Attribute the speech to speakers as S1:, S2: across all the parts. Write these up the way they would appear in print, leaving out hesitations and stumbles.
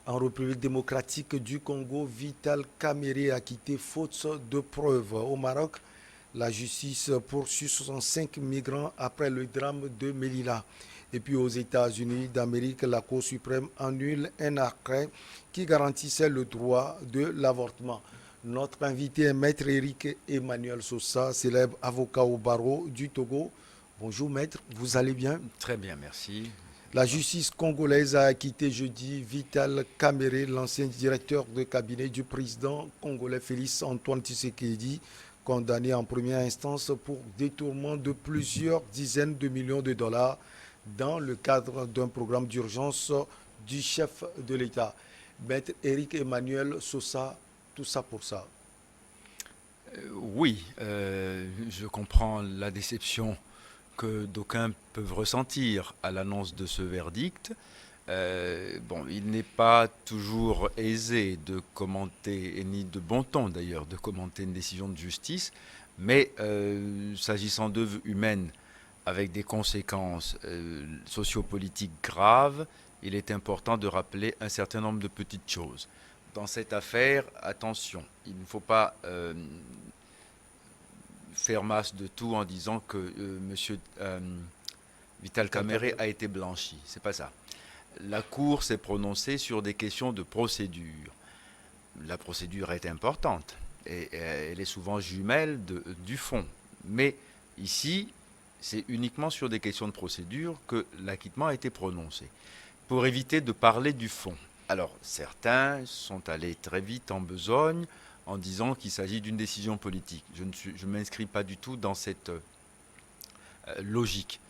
S1: En République démocratique du Congo, Vital Kamerhe a quitté faute de preuves. Au Maroc, la justice poursuit 65 migrants après le drame de Melilla. Et puis aux États-Unis d'Amérique, la Cour suprême annule un arrêt qui garantissait le droit de l'avortement. Notre invité est Maître Éric Emmanuel Sosa, célèbre avocat au barreau du Togo. Bonjour Maître, vous allez bien?
S2: Très bien, merci.
S1: La justice congolaise a acquitté jeudi Vital Kamerhe, l'ancien directeur de cabinet du président congolais Félix Antoine Tshisekedi, condamné en première instance pour détournement de plusieurs dizaines de millions de dollars dans le cadre d'un programme d'urgence du chef de l'État. Maître Éric Emmanuel Sosa, tout ça pour ça.
S2: Oui, je comprends la déception que d'aucuns peuvent ressentir à l'annonce de ce verdict. Bon, il n'est pas toujours aisé de commenter, et ni de bon ton d'ailleurs, de commenter une décision de justice, mais s'agissant d'œuvres humaines avec des conséquences sociopolitiques graves, il est important de rappeler un certain nombre de petites choses. Dans cette affaire, attention, il ne faut pas faire masse de tout en disant que Vital Kamerhe a été blanchi. C'est pas ça. La Cour s'est prononcée sur des questions de procédure. La procédure est importante et elle est souvent jumelle du fond. Mais ici, c'est uniquement sur des questions de procédure que l'acquittement a été prononcé. Pour éviter de parler du fond. Alors, certains sont allés très vite en besogne en disant qu'il s'agit d'une décision politique. Je ne m'inscris pas du tout dans cette logique.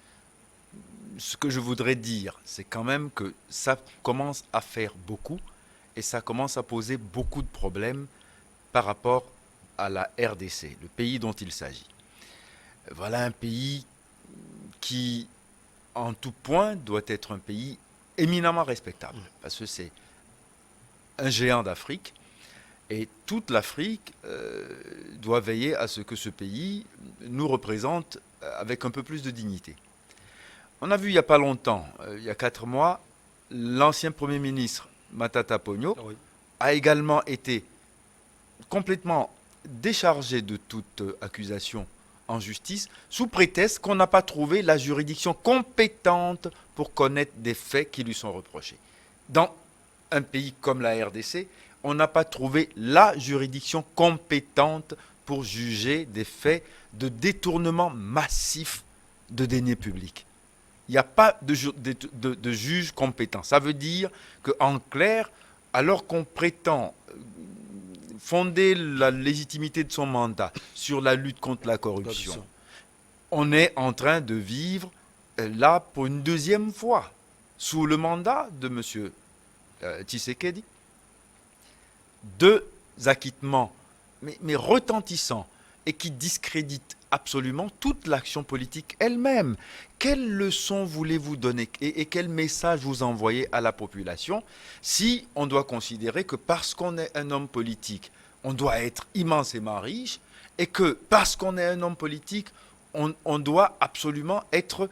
S2: Ce que je voudrais dire, c'est quand même que ça commence à faire beaucoup et ça commence à poser beaucoup de problèmes par rapport à la RDC, le pays dont il s'agit. Voilà un pays qui, en tout point, doit être un pays éminemment respectable, parce que c'est un géant d'Afrique, et toute l'Afrique doit veiller à ce que ce pays nous représente avec un peu plus de dignité. On a vu il n'y a pas longtemps, il y a 4 mois, l'ancien Premier ministre Matata Ponyo
S1: Oui.
S2: a également été complètement déchargé de toute accusation en justice, sous prétexte qu'on n'a pas trouvé la juridiction compétente pour connaître des faits qui lui sont reprochés. Dans un pays comme la RDC, on n'a pas trouvé la juridiction compétente pour juger des faits de détournement massif de deniers publics. Il n'y a pas de juge compétent. Ça veut dire qu'en clair, alors qu'on prétend fonder la légitimité de son mandat sur la lutte contre la corruption, on est en train de vivre là pour une deuxième fois, sous le mandat de M. Tshisekedi, 2 acquittements, mais retentissants, et qui discréditent absolument toute l'action politique elle-même. Quelle leçon voulez-vous donner et quel message vous envoyez à la population si on doit considérer que parce qu'on est un homme politique, on doit être immensément riche et que parce qu'on est un homme politique, on doit absolument être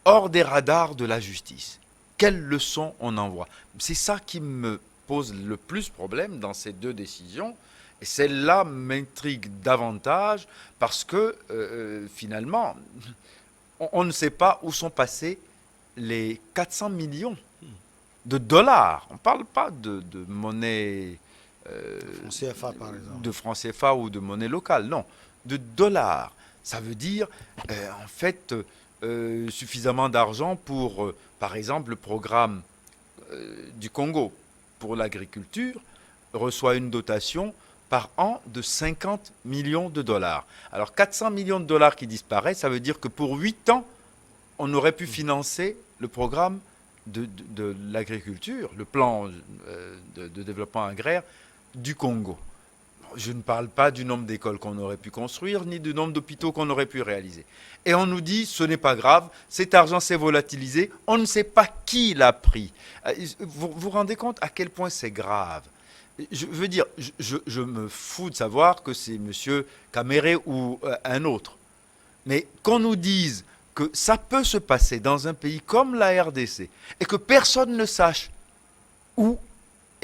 S2: hors des radars de la justice? Quelle leçon on envoie? C'est ça qui me pose le plus problème dans ces 2 décisions. Et celle-là m'intrigue davantage parce que finalement, on ne sait pas où sont passés les 400 millions de dollars. On ne parle pas de monnaie
S1: CFA par exemple.
S2: de francs CFA ou de monnaie locale, non, de dollars. Ça veut dire en fait suffisamment d'argent pour, par exemple, le programme du Congo pour l'agriculture reçoit une dotation par an de 50 millions de dollars. Alors 400 millions de dollars qui disparaissent, ça veut dire que pour 8 ans, on aurait pu financer le programme de l'agriculture, le plan de développement agraire du Congo. Je ne parle pas du nombre d'écoles qu'on aurait pu construire, ni du nombre d'hôpitaux qu'on aurait pu réaliser. Et on nous dit, ce n'est pas grave, cet argent s'est volatilisé, on ne sait pas qui l'a pris. Vous vous rendez compte à quel point c'est grave? Je veux dire, je me fous de savoir que c'est M. Kamerhe ou un autre. Mais qu'on nous dise que ça peut se passer dans un pays comme la RDC et que personne ne sache où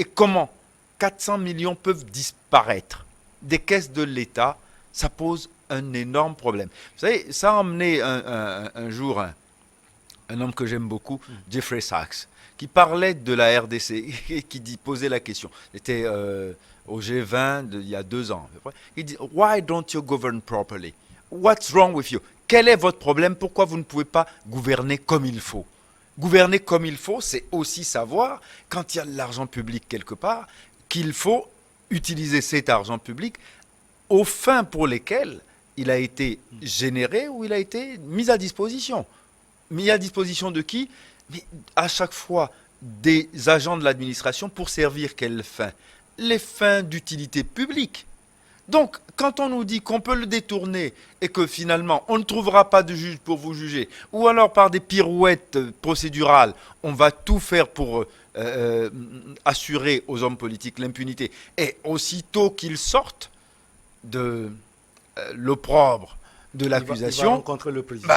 S2: Et comment 400 millions peuvent disparaître des caisses de l'État? Ça pose un énorme problème. Vous savez, ça a emmené un jour un homme que j'aime beaucoup, Jeffrey Sachs, qui parlait de la RDC et qui posait la question. C'était au G20 il y a 2 ans à peu près. Il dit Why don't you govern properly? What's wrong with you? Quel est votre problème? Pourquoi vous ne pouvez pas gouverner comme il faut? Gouverner comme il faut, c'est aussi savoir, quand il y a de l'argent public quelque part, qu'il faut utiliser cet argent public aux fins pour lesquelles il a été généré ou il a été mis à disposition. Mis à disposition de qui? Mais à chaque fois des agents de l'administration pour servir quelles fins? Les fins d'utilité publique. Donc, quand on nous dit qu'on peut le détourner et que finalement on ne trouvera pas de juge pour vous juger, ou alors par des pirouettes procédurales, on va tout faire pour assurer aux hommes politiques l'impunité, et aussitôt qu'ils sortent de l'opprobre de
S1: Il va
S2: l'accusation,
S1: rencontrer le président.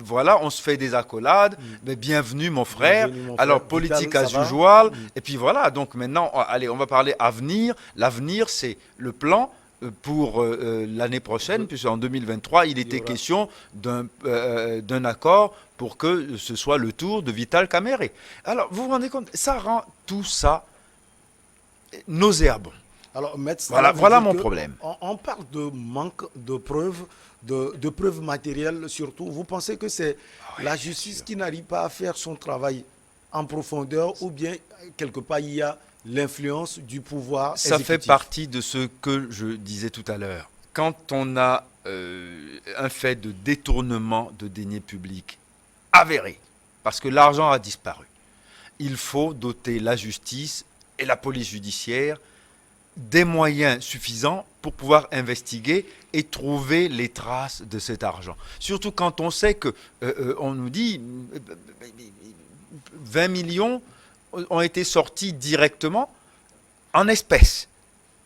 S2: voilà, on se fait des accolades, bienvenue mon frère,
S1: Bienvenue, mon
S2: alors
S1: frère.
S2: politique
S1: Vital,
S2: as
S1: ça va?
S2: usual, et puis voilà, donc maintenant, allez, on va parler avenir. L'avenir, c'est le plan pour l'année prochaine, puisque en 2023, il était question d'un accord pour que ce soit le tour de Vital Kamerhe. Alors, vous vous rendez compte, ça rend tout ça nauséabond.
S1: Alors, Maître,
S2: Voilà mon problème.
S1: On parle de manque de preuves, de preuves matérielles surtout. Vous pensez que c'est la justice qui n'arrive pas à faire son travail en profondeur, ou bien quelque part il y a l'influence du pouvoir
S2: Ça fait
S1: exécutif?
S2: partie de ce que je disais tout à l'heure. Quand on a un fait de détournement de deniers publics avéré, parce que l'argent a disparu, il faut doter la justice et la police judiciaire des moyens suffisants pour pouvoir investiguer et trouver les traces de cet argent. Surtout quand on sait que on nous dit 20 millions ont été sortis directement en espèces.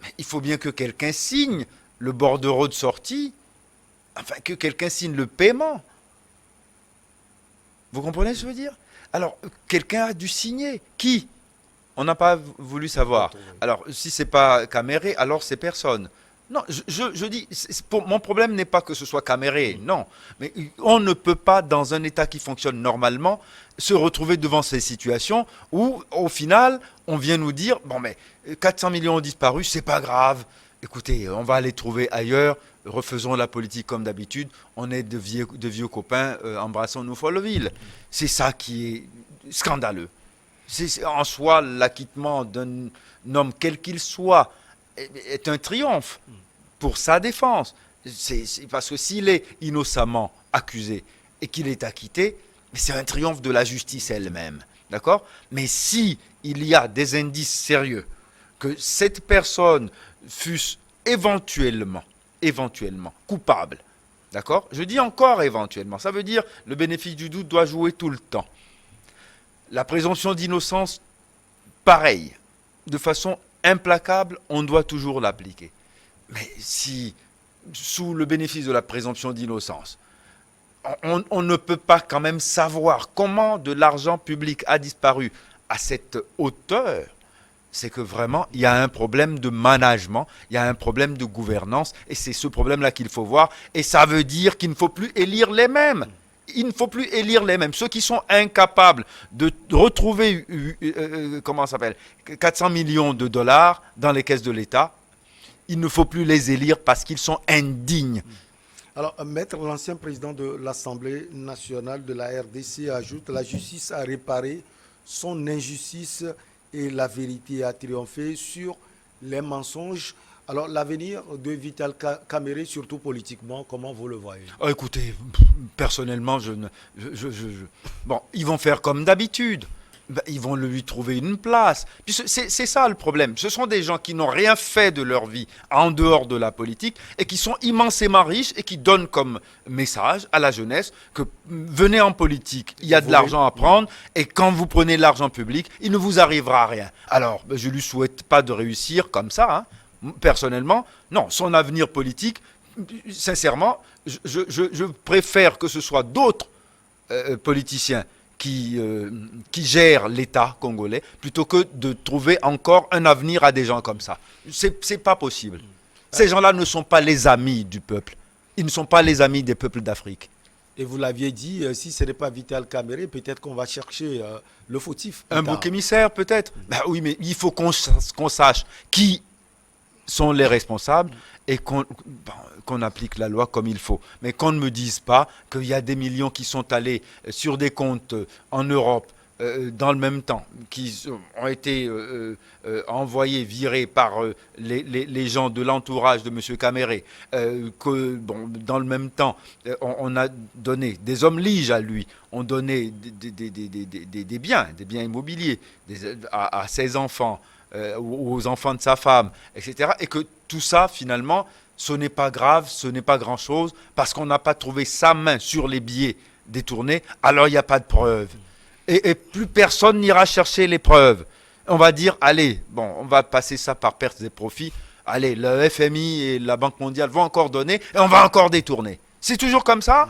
S2: Mais il faut bien que quelqu'un signe le bordereau de sortie, enfin que quelqu'un signe le paiement. Vous comprenez ce que je veux dire? Alors, quelqu'un a dû signer. Qui? On n'a pas voulu savoir. Alors, si ce n'est pas Kamerhe, alors c'est personne. Non, je dis, mon problème n'est pas que ce soit Kamerhe, non. Mais on ne peut pas, dans un État qui fonctionne normalement, se retrouver devant ces situations où, au final, on vient nous dire, bon, mais 400 millions ont disparu, c'est pas grave. Écoutez, on va aller trouver ailleurs, refaisons la politique comme d'habitude, on est de vieux copains, embrassons-nous Folleville. C'est ça qui est scandaleux. C'est en soi, l'acquittement d'un homme, quel qu'il soit, est un triomphe pour sa défense. C'est parce que s'il est innocemment accusé et qu'il est acquitté, c'est un triomphe de la justice elle-même. D'accord? Mais si il y a des indices sérieux que cette personne fût éventuellement coupable, d'accord? Je dis encore éventuellement, ça veut dire le bénéfice du doute doit jouer tout le temps. La présomption d'innocence, pareil, de façon implacable, on doit toujours l'appliquer. Mais si, sous le bénéfice de la présomption d'innocence, on ne peut pas quand même savoir comment de l'argent public a disparu à cette hauteur, c'est que vraiment, il y a un problème de management, il y a un problème de gouvernance, et c'est ce problème-là qu'il faut voir, et ça veut dire qu'il ne faut plus élire les mêmes. Il ne faut plus élire les mêmes. Ceux qui sont incapables de retrouver, 400 millions de dollars dans les caisses de l'État, il ne faut plus les élire parce qu'ils sont indignes.
S1: Alors, Maître, l'ancien président de l'Assemblée nationale de la RDC ajoute: la justice a réparé son injustice et la vérité a triomphé sur les mensonges. Alors, l'avenir de Vital Kamerhe, surtout politiquement, comment vous le voyez?
S2: Écoutez, personnellement, bon, ils vont faire comme d'habitude. Ils vont lui trouver une place. Puis c'est ça le problème. Ce sont des gens qui n'ont rien fait de leur vie en dehors de la politique et qui sont immensément riches et qui donnent comme message à la jeunesse que venez en politique, il y a de l'argent à prendre et quand vous prenez de l'argent public, il ne vous arrivera rien. Alors, je ne lui souhaite pas de réussir comme ça, hein. Personnellement, non, son avenir politique, sincèrement, je préfère que ce soit d'autres politiciens qui gèrent l'État congolais, plutôt que de trouver encore un avenir à des gens comme ça. C'est pas possible. Ces gens-là ne sont pas les amis du peuple. Ils ne sont pas les amis des peuples d'Afrique.
S1: Et vous l'aviez dit, si ce n'est pas Vital Kamerhe, peut-être qu'on va chercher le fautif.
S2: Un bouc émissaire, peut-être. Ben oui, mais il faut qu'on sache qui sont les responsables et qu'on applique la loi comme il faut. Mais qu'on ne me dise pas qu'il y a des millions qui sont allés sur des comptes en Europe dans le même temps, qui ont été envoyés, virés par les gens de l'entourage de M. Kamerhe, que dans le même temps, on a donné des hommes liges à lui, on donné des biens immobiliers à ses enfants, aux enfants de sa femme, etc. Et que tout ça, finalement, ce n'est pas grave, ce n'est pas grand-chose, parce qu'on n'a pas trouvé sa main sur les billets détournés, alors il n'y a pas de preuve. Et plus personne n'ira chercher les preuves. On va dire, allez, on va passer ça par pertes et profits. Allez, le FMI et la Banque mondiale vont encore donner et on va encore détourner. C'est toujours comme ça.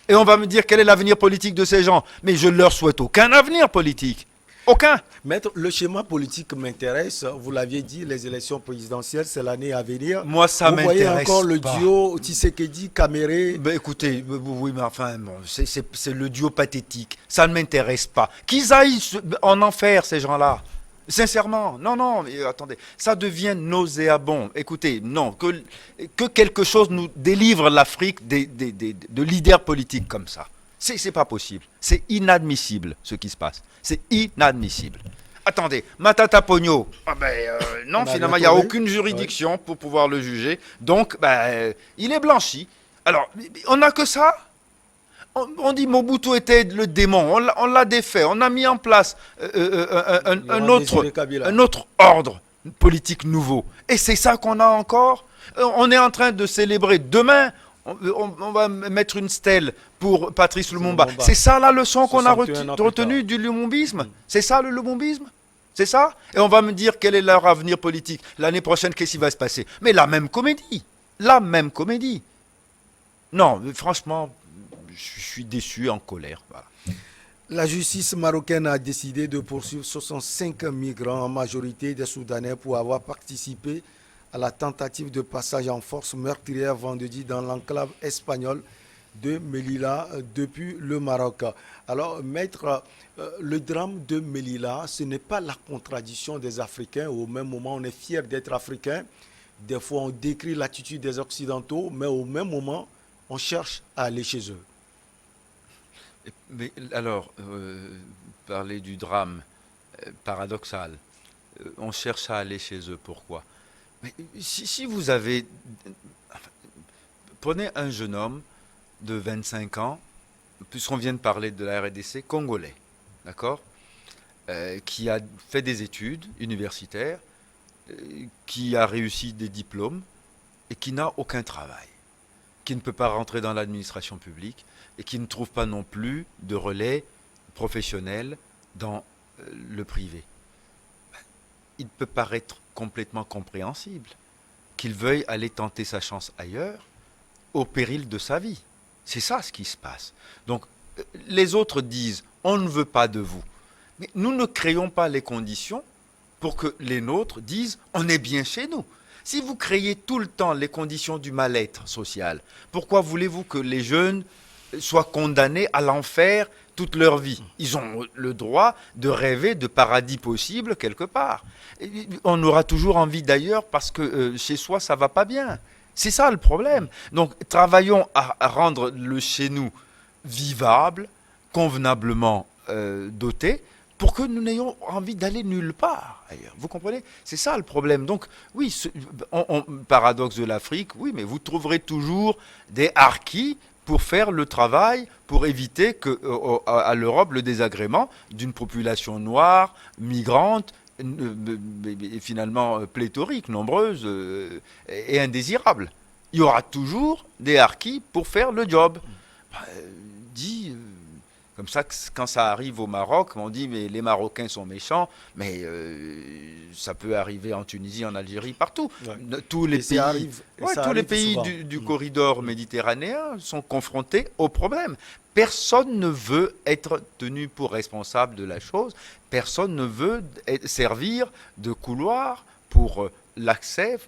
S2: Et on va me dire quel est l'avenir politique de ces gens. Mais je ne leur souhaite aucun avenir politique. Aucun.
S1: Maître, le schéma politique m'intéresse. Vous l'aviez dit, les élections présidentielles, c'est l'année à venir.
S2: Moi, ça m'intéresse pas.
S1: Vous voyez encore le duo Tshisekedi-Kamerhe.
S2: Écoutez, oui, mais enfin, c'est le duo pathétique. Ça ne m'intéresse pas. Qu'ils aillent en enfer, ces gens-là. Sincèrement, non, attendez, ça devient nauséabond. Écoutez, non, que quelque chose nous délivre l'Afrique de leaders politiques comme ça. C'est pas possible. C'est inadmissible ce qui se passe. C'est inadmissible. Attendez, Matata Pogno, non, finalement, il n'y a aucune juridiction pour pouvoir le juger. Donc, il est blanchi. Alors, on n'a que ça. On dit Mobutu était le démon. On l'a défait. On a mis en place un autre ordre politique nouveau. Et c'est ça qu'on a encore. On est en train de célébrer demain. On va mettre une stèle pour Patrice Lumumba. C'est ça la leçon qu'on a retenue du lumumbisme. C'est ça le lumumbisme. C'est ça. Et on va me dire quel est leur avenir politique. L'année prochaine, qu'est-ce qui va se passer? Mais la même comédie. La même comédie. Non, franchement, je suis déçu, en colère. Voilà.
S1: La justice marocaine a décidé de poursuivre 65 migrants, en majorité des Soudanais, pour avoir participé à la tentative de passage en force meurtrière vendredi dans l'enclave espagnole de Melilla depuis le Maroc. Alors, maître, le drame de Melilla, ce n'est pas la contradiction des Africains. Au même moment, on est fier d'être Africain. Des fois, on décrit l'attitude des Occidentaux, mais au même moment, on cherche à aller chez eux.
S2: Mais alors, parler du drame paradoxal, on cherche à aller chez eux, pourquoi? Mais si vous avez... Enfin, prenez un jeune homme de 25 ans, puisqu'on vient de parler de la RDC, congolais, d'accord, qui a fait des études universitaires, qui a réussi des diplômes et qui n'a aucun travail, qui ne peut pas rentrer dans l'administration publique et qui ne trouve pas non plus de relais professionnel dans le privé. Il peut paraître complètement compréhensible qu'il veuille aller tenter sa chance ailleurs au péril de sa vie. C'est ça ce qui se passe. Donc, les autres disent « on ne veut pas de vous ». Mais nous ne créons pas les conditions pour que les nôtres disent « on est bien chez nous ». Si vous créez tout le temps les conditions du mal-être social, pourquoi voulez-vous que les jeunes soient condamnés à l'enfer toute leur vie? Ils ont le droit de rêver de paradis possible quelque part. Et on aura toujours envie d'ailleurs parce que chez soi, ça ne va pas bien. C'est ça le problème. Donc, travaillons à rendre le chez nous vivable, convenablement doté, pour que nous n'ayons envie d'aller nulle part ailleurs. Vous comprenez? C'est ça le problème. Donc, oui, paradoxe de l'Afrique, oui, mais vous trouverez toujours des harkis pour faire le travail, pour éviter à l'Europe le désagrément d'une population noire, migrante, et finalement pléthorique, nombreuse et indésirable. Il y aura toujours des harkis pour faire le job. Comme ça, quand ça arrive au Maroc, on dit mais les Marocains sont méchants, mais ça peut arriver en Tunisie, en Algérie, partout.
S1: Ouais.
S2: Tous les
S1: Et ça
S2: pays,
S1: arrive, et
S2: ouais,
S1: ça
S2: tous les
S1: arrive
S2: pays
S1: souvent.
S2: du corridor méditerranéen sont confrontés au problème. Personne ne veut être tenu pour responsable de la chose. Personne ne veut servir de couloir pour l'accès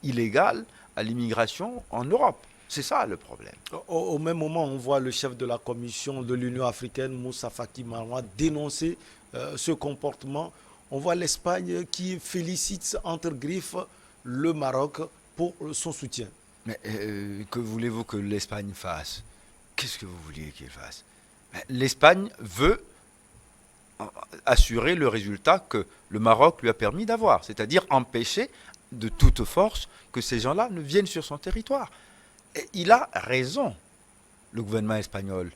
S2: illégal à l'immigration en Europe. C'est ça le problème.
S1: Au même moment, on voit le chef de la commission de l'Union africaine, Moussa Faki Mahamat, dénoncer ce comportement. On voit l'Espagne qui félicite entre griffes le Maroc pour son soutien.
S2: Mais que voulez-vous que l'Espagne fasse? Qu'est-ce que vous vouliez qu'elle fasse? L'Espagne veut assurer le résultat que le Maroc lui a permis d'avoir, c'est-à-dire empêcher de toute force que ces gens-là ne viennent sur son territoire. Et il a raison, le gouvernement espagnol.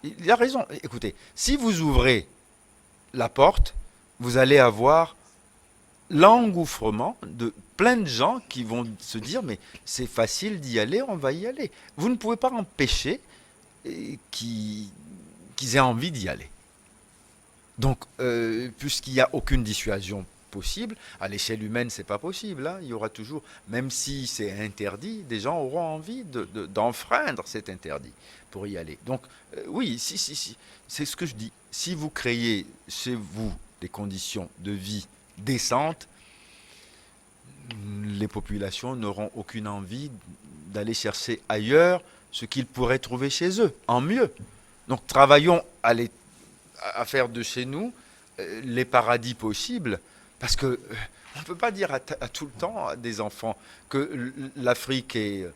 S2: Il a raison. Écoutez, si vous ouvrez la porte, vous allez avoir l'engouffrement de plein de gens qui vont se dire mais c'est facile d'y aller, on va y aller. Vous ne pouvez pas empêcher qu'ils aient envie d'y aller. Donc, puisqu'il n'y a aucune dissuasion possible, à l'échelle humaine, c'est pas possible. Hein. Il y aura toujours, même si c'est interdit, des gens auront envie d'enfreindre cet interdit pour y aller. Donc, oui, si, c'est ce que je dis. Si vous créez chez vous des conditions de vie décentes, les populations n'auront aucune envie d'aller chercher ailleurs ce qu'ils pourraient trouver chez eux, en mieux. Donc, travaillons à faire de chez nous les paradis possibles, parce que on ne peut pas dire à tout le temps à des enfants que l'Afrique est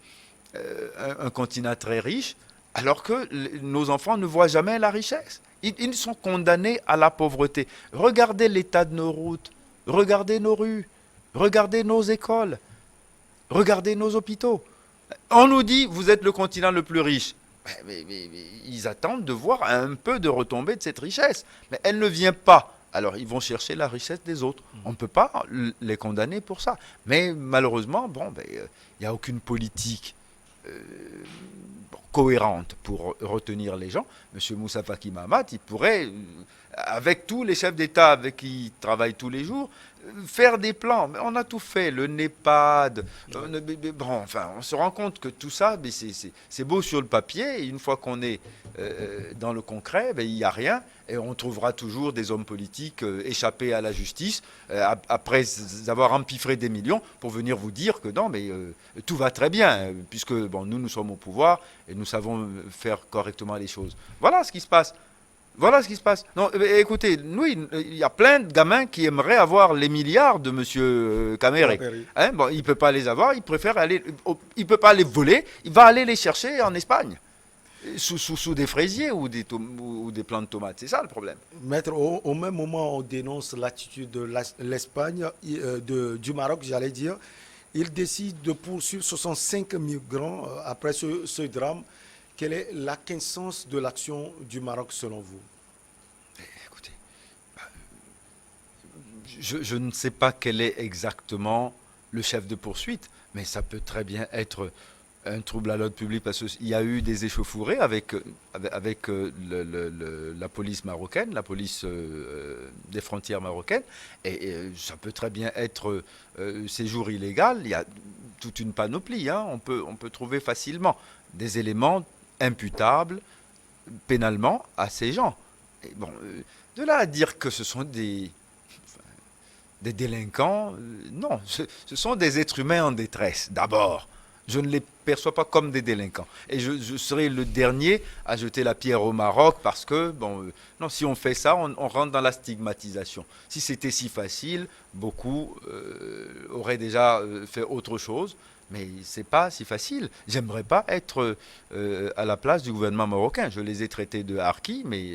S2: un continent très riche, alors que nos enfants ne voient jamais la richesse. Ils sont condamnés à la pauvreté. Regardez l'état de nos routes, regardez nos rues, regardez nos écoles, regardez nos hôpitaux. On nous dit, vous êtes le continent le plus riche. Mais ils attendent de voir un peu de retombée de cette richesse. Mais elle ne vient pas. Alors ils vont chercher la richesse des autres. On ne peut pas les condamner pour ça. Mais malheureusement, il n'y a aucune politique cohérente pour retenir les gens. Monsieur Moussa Faki Mahamat, il pourrait, avec tous les chefs d'État avec qui il travaille tous les jours, faire des plans. Mais on a tout fait, le NEPAD. On se rend compte que tout ça, c'est beau sur le papier. Et une fois qu'on est dans le concret, il n'y a rien. Et on trouvera toujours des hommes politiques échappés à la justice, après avoir empiffré des millions, pour venir vous dire que non, mais tout va très bien, puisque nous sommes au pouvoir et nous savons faire correctement les choses. Voilà ce qui se passe. Voilà ce qui se passe. Non, écoutez, nous, il y a plein de gamins qui aimeraient avoir les milliards de M. Kamere. Hein, il ne peut pas les avoir, il préfère aller. Il ne peut pas les voler, il va aller les chercher en Espagne. Sous des fraisiers ou des plants de tomates. C'est ça le problème.
S1: Maître, au même moment, on dénonce l'attitude de l'Espagne, du Maroc, j'allais dire. Il décide de poursuivre 65 migrants après ce drame. Quelle est la quintessence de l'action du Maroc selon vous?
S2: Écoutez, je ne sais pas quel est exactement le chef de poursuite, mais ça peut très bien être un trouble à l'ordre public parce qu'il y a eu des échauffourées avec la police marocaine, la police des frontières marocaines, et ça peut très bien être séjour illégal. Il y a toute une panoplie, hein. On peut trouver facilement des éléments imputables pénalement à ces gens. Et de là à dire que ce sont des délinquants, non, ce sont des êtres humains en détresse, d'abord. Je ne les perçois pas comme des délinquants. Et je serai le dernier à jeter la pierre au Maroc parce que, non, si on fait ça, on rentre dans la stigmatisation. Si c'était si facile, beaucoup auraient déjà fait autre chose. Mais ce n'est pas si facile. J'aimerais pas être à la place du gouvernement marocain. Je les ai traités de harkis, mais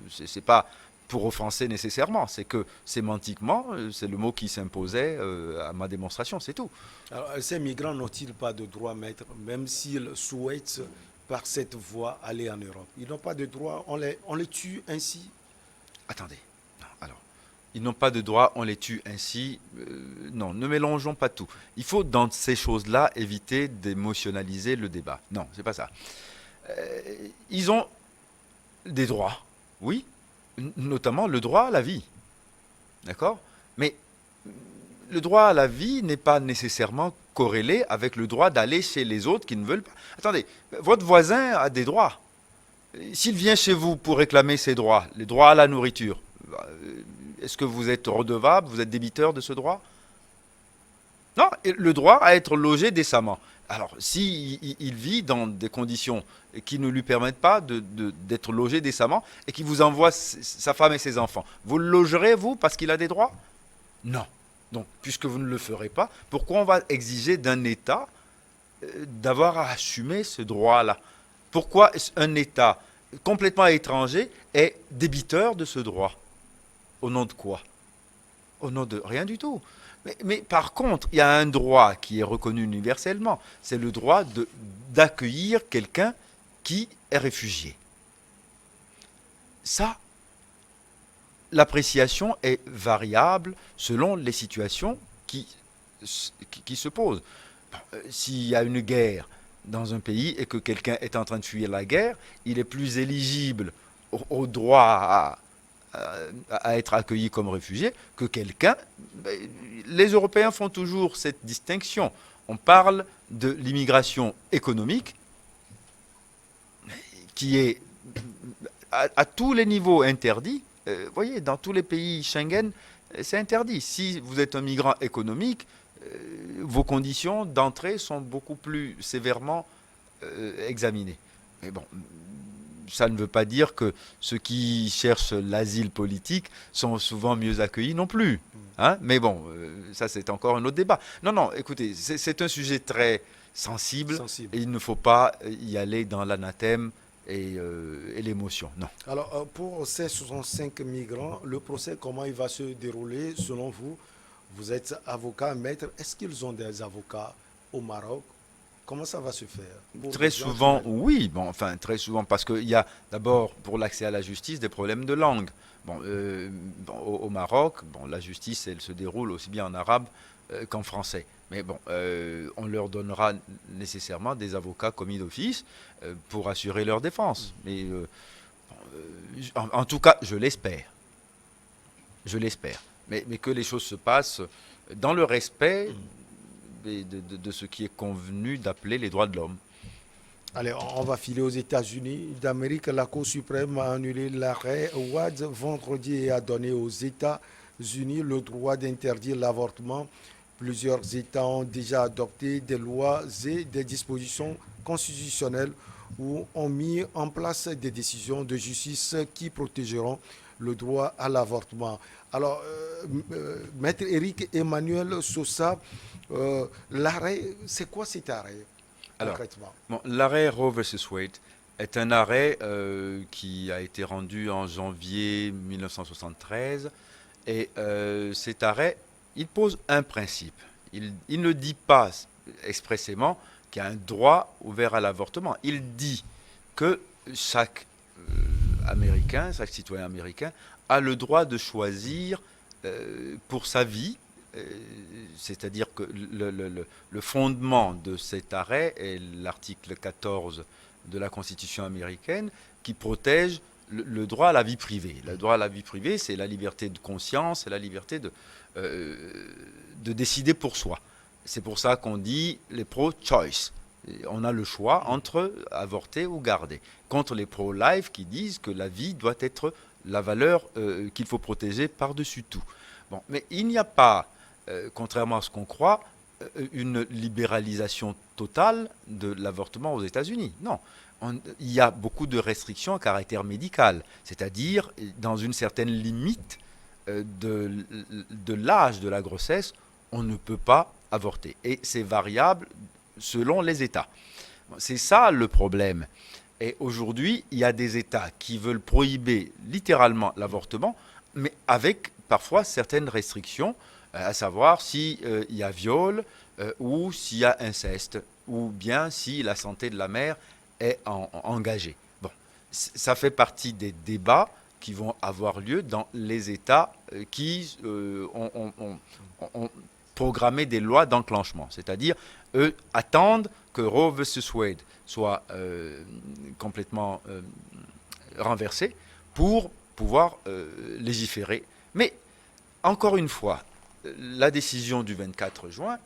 S2: c'est pas pour offenser nécessairement. C'est que sémantiquement, c'est le mot qui s'imposait à ma démonstration, c'est tout.
S1: Alors, ces migrants n'ont-ils pas de droit, maître, même s'ils souhaitent par cette voie aller en Europe? Ils n'ont pas de droit, on les tue ainsi?
S2: Attendez. Non, alors, ils n'ont pas de droit, on les tue ainsi. Non, ne mélangeons pas tout. Il faut, dans ces choses-là, éviter d'émotionnaliser le débat. Non, c'est pas ça. Ils ont Des droits, oui, notamment le droit à la vie. D'accord? Mais le droit à la vie n'est pas nécessairement corrélé avec le droit d'aller chez les autres qui ne veulent pas. Attendez, votre voisin a des droits. S'il vient chez vous pour réclamer ses droits, les droits à la nourriture, est-ce que vous êtes redevable, vous êtes débiteur de ce droit? Non, le droit à être logé décemment. Alors, si il vit dans des conditions qui ne lui permettent pas d'être logé décemment et qui vous envoie sa femme et ses enfants, vous le logerez, vous, parce qu'il a des droits? Non. Donc, puisque vous ne le ferez pas, pourquoi on va exiger d'un État d'avoir à assumer ce droit-là? Pourquoi un État complètement étranger est débiteur de ce droit? Au nom de quoi? Au nom de rien du tout. Mais par contre, il y a un droit qui est reconnu universellement, c'est le droit d'accueillir quelqu'un qui est réfugié. Ça, l'appréciation est variable selon les situations qui se posent. S'il y a une guerre dans un pays et que quelqu'un est en train de fuir la guerre, il est plus éligible au droit à être accueilli comme réfugié que quelqu'un. Les Européens font toujours cette distinction. On parle de l'immigration économique qui est à tous les niveaux interdit. Vous voyez, dans tous les pays Schengen, c'est interdit. Si vous êtes un migrant économique, vos conditions d'entrée sont beaucoup plus sévèrement examinées. Mais bon, ça ne veut pas dire que ceux qui cherchent l'asile politique sont souvent mieux accueillis non plus. Hein? Mais bon, ça c'est encore un autre débat. Non, non, écoutez, c'est un sujet très sensible. Et il ne faut pas y aller dans l'anathème et l'émotion. Non.
S1: Alors, pour ces 65 migrants, le procès, comment il va se dérouler selon vous? Vous êtes avocat, maître. Est-ce qu'ils ont des avocats au Maroc? Comment ça va se faire?
S2: Très souvent, oui. Bon, enfin, très souvent, parce qu'il y a d'abord, pour l'accès à la justice, des problèmes de langue. Bon, au Maroc, bon, la justice, elle se déroule aussi bien en arabe qu'en français. Mais bon, on leur donnera nécessairement des avocats commis d'office pour assurer leur défense. Mais en tout cas, je l'espère. Je l'espère. Mais que les choses se passent dans le respect de ce qui est convenu d'appeler les droits de l'homme.
S1: Allez, on va filer aux États-Unis d'Amérique. La Cour suprême a annulé l'arrêt Wade vendredi et a donné aux États-Unis le droit d'interdire l'avortement. Plusieurs États ont déjà adopté des lois et des dispositions constitutionnelles ou ont mis en place des décisions de justice qui protégeront le droit à l'avortement. Alors, Maître Éric Emmanuel Sosa, l'arrêt, c'est quoi cet arrêt concrètement?
S2: Alors, bon, l'arrêt Roe versus Wade est un arrêt qui a été rendu en janvier 1973 et cet arrêt, il pose un principe. Il ne dit pas expressément qu'il y a un droit ouvert à l'avortement. Il dit que chaque Américain, chaque citoyen américain a le droit de choisir pour sa vie, c'est-à-dire que le fondement de cet arrêt est l'article 14 de la Constitution américaine qui protège le droit à la vie privée. Le droit à la vie privée, c'est la liberté de conscience, c'est la liberté de décider pour soi. C'est pour ça qu'on dit les pro-choice. On a le choix entre avorter ou garder. Contre les pro-life qui disent que la vie doit être la valeur qu'il faut protéger par-dessus tout. Bon, mais il n'y a pas, contrairement à ce qu'on croit, une libéralisation totale de l'avortement aux États-Unis. Non. Il y a beaucoup de restrictions à caractère médical, c'est-à-dire dans une certaine limite de l'âge de la grossesse, on ne peut pas avorter. Et c'est variable selon les États. C'est ça le problème. Et aujourd'hui, il y a des États qui veulent prohiber littéralement l'avortement, mais avec parfois certaines restrictions, à savoir s'il y a viol ou s'il y a inceste, ou bien si la santé de la mère est engagée. Bon, ça fait partie des débats qui vont avoir lieu dans les États qui ont programmé des lois d'enclenchement. C'est-à-dire, eux attendent que Roe versus Wade soit complètement renversée pour pouvoir légiférer. Mais, encore une fois, la décision du 24 juin,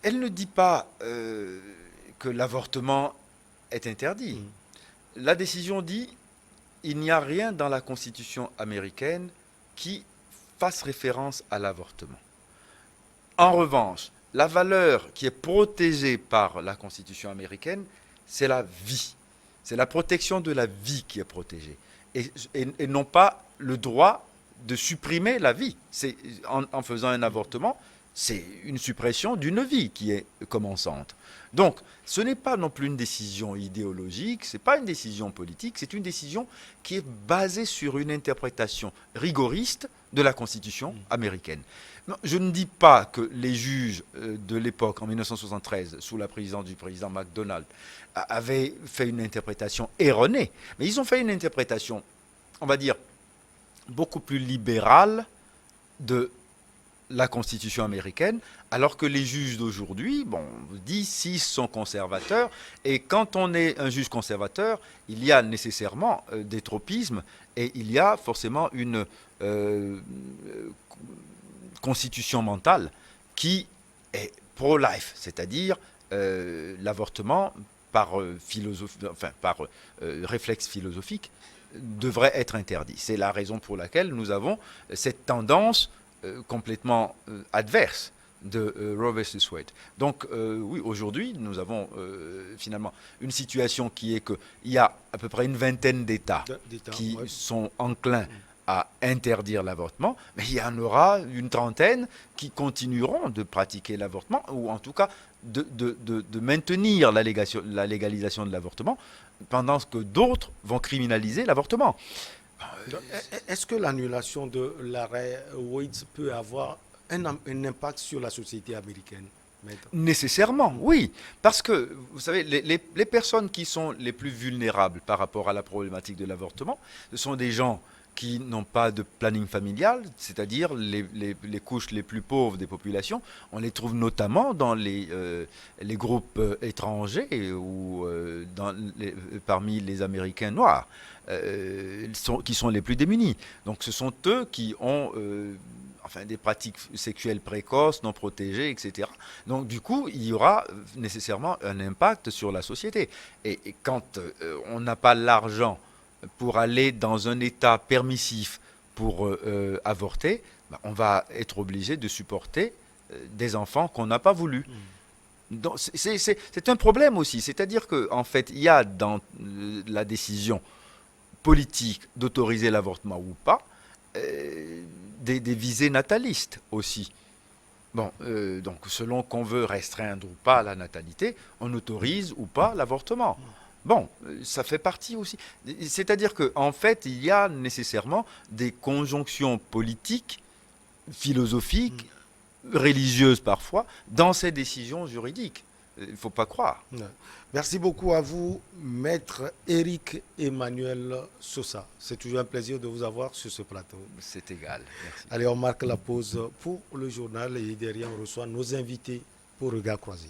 S2: elle ne dit pas que l'avortement est interdit. La décision dit il n'y a rien dans la Constitution américaine qui fasse référence à l'avortement. En revanche, la valeur qui est protégée par la Constitution américaine, c'est la vie. C'est la protection de la vie qui est protégée. Et non pas le droit de supprimer la vie. En faisant un avortement, c'est une suppression d'une vie qui est commençante. Donc, ce n'est pas non plus une décision idéologique, ce n'est pas une décision politique, c'est une décision qui est basée sur une interprétation rigoriste de la Constitution américaine. Non, je ne dis pas que les juges de l'époque, en 1973, sous la présidence du président McDonald, avaient fait une interprétation erronée, mais ils ont fait une interprétation, on va dire, beaucoup plus libérale de la Constitution américaine, alors que les juges d'aujourd'hui, bon, 6 sont conservateurs, et quand on est un juge conservateur, il y a nécessairement des tropismes, et il y a forcément une constitution mentale qui est pro-life, c'est-à-dire l'avortement par réflexe philosophique devrait être interdit. C'est la raison pour laquelle nous avons cette tendance complètement adverse de Roe vs Wade. Donc oui, aujourd'hui, nous avons finalement une situation qui est qu'il y a à peu près une vingtaine d'États qui sont enclins à interdire l'avortement, mais il y en aura une trentaine qui continueront de pratiquer l'avortement, ou en tout cas de maintenir la légalisation de l'avortement, pendant que d'autres vont criminaliser l'avortement.
S1: Est-ce que l'annulation de l'arrêt Wade peut avoir un impact sur la société américaine, maître?
S2: Nécessairement, oui. Parce que, vous savez, les personnes qui sont les plus vulnérables par rapport à la problématique de l'avortement, ce sont des gens qui n'ont pas de planning familial, c'est-à-dire les couches les plus pauvres des populations. On les trouve notamment dans les groupes étrangers ou parmi les Américains noirs, qui sont les plus démunis. Donc ce sont eux qui ont des pratiques sexuelles précoces, non protégées, etc. Donc du coup, il y aura nécessairement un impact sur la société. Et quand on n'a pas l'argent pour aller dans un état permissif pour avorter, on va être obligé de supporter des enfants qu'on n'a pas voulu. Donc, c'est un problème aussi. C'est-à-dire qu'en fait, il y a dans la décision politique d'autoriser l'avortement ou pas, des visées natalistes aussi. Bon, donc selon qu'on veut restreindre ou pas la natalité, on autorise ou pas l'avortement. Bon, ça fait partie aussi. C'est-à-dire qu'en fait, il y a nécessairement des conjonctions politiques, philosophiques, religieuses parfois, dans ces décisions juridiques. Il ne faut pas croire.
S1: Merci beaucoup à vous, maître Éric Emmanuel Sosa. C'est toujours un plaisir de vous avoir sur ce plateau.
S2: C'est égal. Merci.
S1: Allez, on marque la pause pour le journal et derrière on reçoit nos invités pour Regard Croisé.